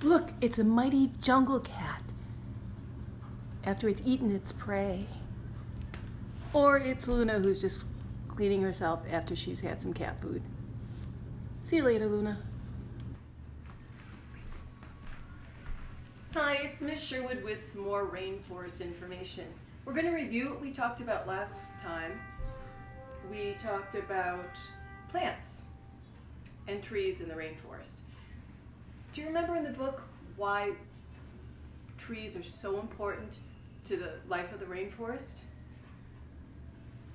Look, it's a mighty jungle cat after it's eaten its prey. Or it's Luna who's just cleaning herself after she's had some cat food. See you later, Luna. Hi, it's Miss Sherwood with some more rainforest information. We're going to review what we talked about last time. We talked about plants and trees in the rainforest. Do you remember in the book why trees are so important to the life of the rainforest?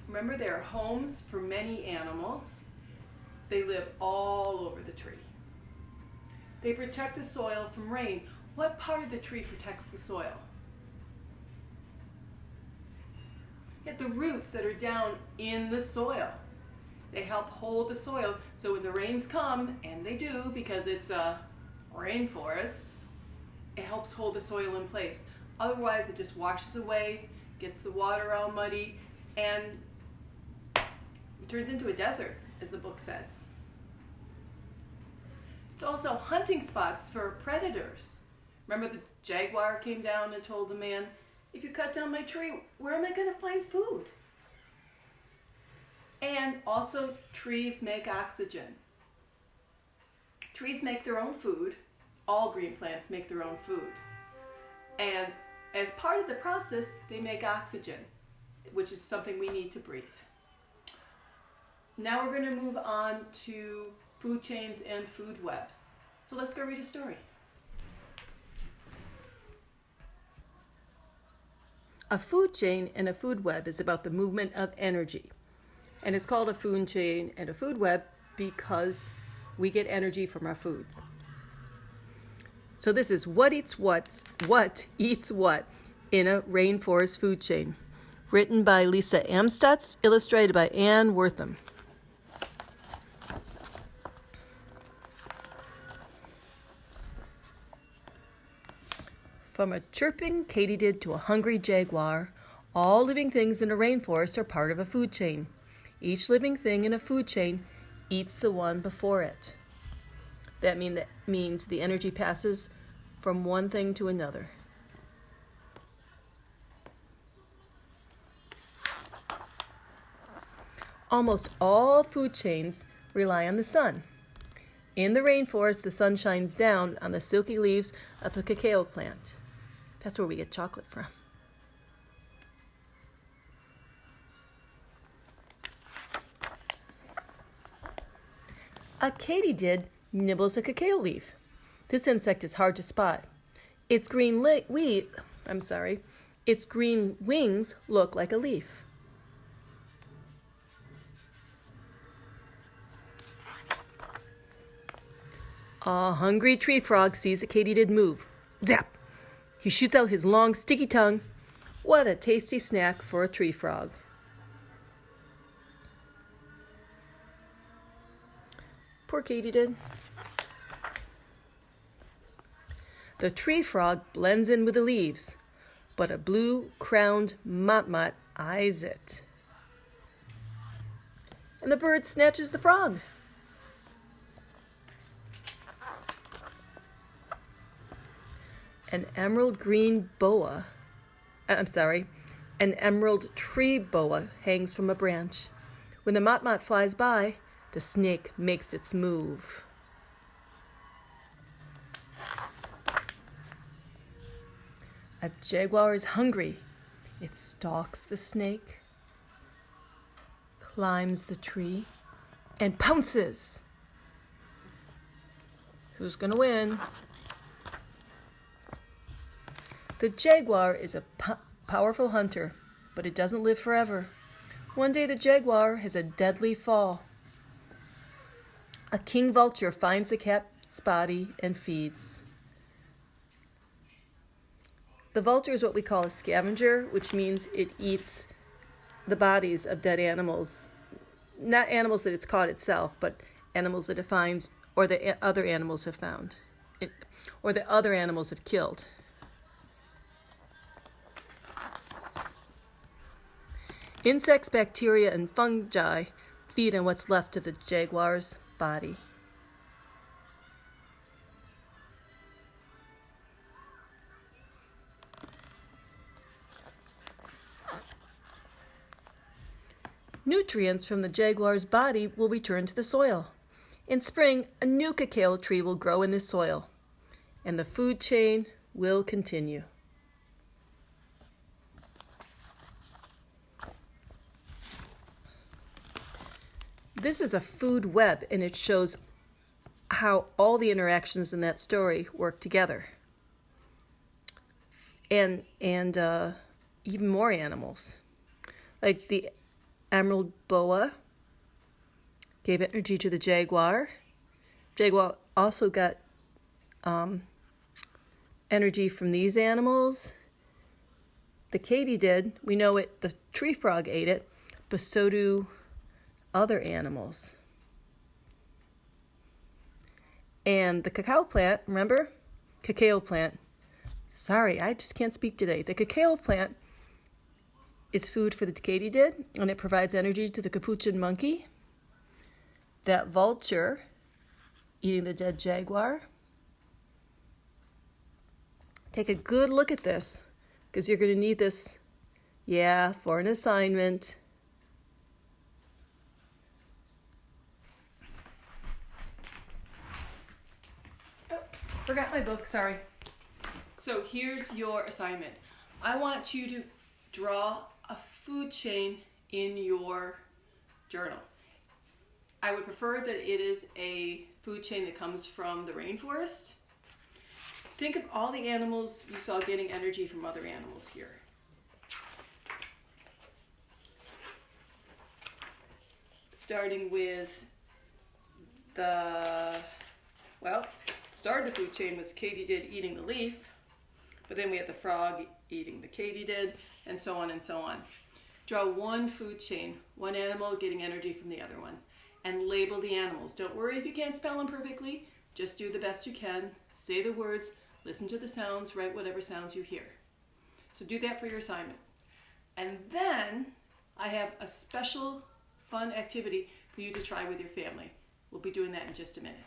Remember, they are homes for many animals. They live all over the tree. They protect the soil from rain. What part of the tree protects the soil? Yet the roots that are down in the soil. They help hold the soil so when the rains come, and they do because it's a rainforest, it helps hold the soil in place. Otherwise it just washes away, gets the water all muddy, and it turns into a desert, as the book said. It's also hunting spots for predators. Remember the jaguar came down and told the man, if you cut down my tree, where am I going to find food? And also trees make oxygen. Trees make their own food. All green plants make their own food. And as part of the process, they make oxygen, which is something we need to breathe. Now we're going to move on to food chains and food webs. So let's go read a story. A food chain and a food web is about the movement of energy. And it's called a food chain and a food web because we get energy from our foods. So this is what eats what in a rainforest food chain. Written by Lisa Amstutz, illustrated by Ann Wortham. From a chirping katydid to a hungry jaguar, all living things in a rainforest are part of a food chain. Each living thing in a food chain eats the one before it. That means the energy passes from one thing to another. Almost all food chains rely on the sun. In the rainforest, the sun shines down on the silky leaves of the cacao plant. That's where we get chocolate from. A katydid nibbles a cacao leaf. This insect is hard to spot. Its green wings look like a leaf. A hungry tree frog sees a katydid move. Zap! He shoots out his long, sticky tongue. What a tasty snack for a tree frog. Poor katydid. The tree frog blends in with the leaves, but a blue-crowned motmot eyes it. And the bird snatches the frog. An emerald tree boa hangs from a branch. When the motmot flies by, the snake makes its move. A jaguar is hungry. It stalks the snake, climbs the tree, and pounces. Who's going to win? The jaguar is a powerful hunter, but it doesn't live forever. One day the jaguar has a deadly fall. A king vulture finds the cat's body and feeds. The vulture is what we call a scavenger, which means it eats the bodies of dead animals. Not animals that it's caught itself, but animals that it finds or that other animals have found, or that other animals have killed. Insects, bacteria, and fungi feed on what's left of the jaguar's body. Nutrients from the jaguar's body will return to the soil. In spring, a new cacao tree will grow in this soil, and the food chain will continue. This is a food web, and it shows how all the interactions in that story work together. And even more animals. Like the emerald boa gave energy to the jaguar. Jaguar also got energy from these animals. The katydid, we know it, the tree frog ate it, but so do other animals. And the cacao plant, remember? Cacao plant. Sorry, I just can't speak today. The cacao plant, it's food for the katydid, and it provides energy to the capuchin monkey. That vulture eating the dead jaguar. Take a good look at this, because you're going to need this, for an assignment. Forgot my book, sorry. So here's your assignment. I want you to draw a food chain in your journal. I would prefer that it is a food chain that comes from the rainforest. Think of all the animals you saw getting energy from other animals here. Starting with started the food chain was katydid eating the leaf, but then we had the frog eating the katydid, and so on and so on. Draw one food chain, one animal getting energy from the other one, and label the animals. Don't worry if you can't spell them perfectly, just do the best you can, say the words, listen to the sounds, write whatever sounds you hear. So do that for your assignment. And then I have a special fun activity for you to try with your family. We'll be doing that in just a minute.